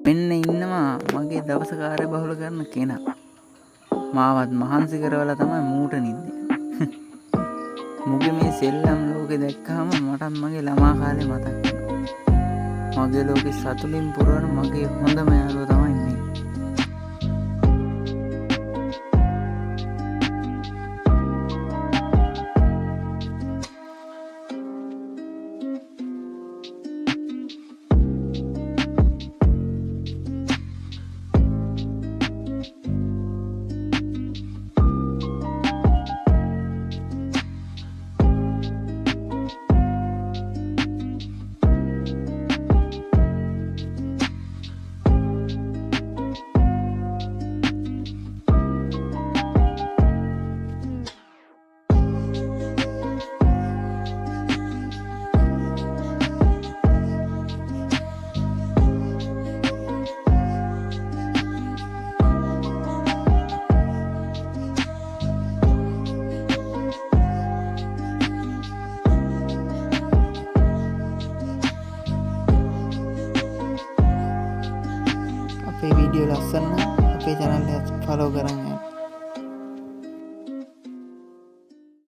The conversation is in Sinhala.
මෙන්න ඉන්නවා මගේ දවස කාර්ය බහුල කරන කෙනා. මාවත් මහන්සි කරවලා තමයි මූට නිද්දේ. මුගේ මේ සෙල්ලම් ලෝකෙ දැක්කහම මටත් මගේ ළමා කාලේ මතක් වෙනවා. මගේ ලෝකෙ සතුලින් පුරවන මගේ හොඳම යාළුවා තමයි මේ. අපේ වීඩියෝ ලස්සන අපේ channel එක follow කරන්න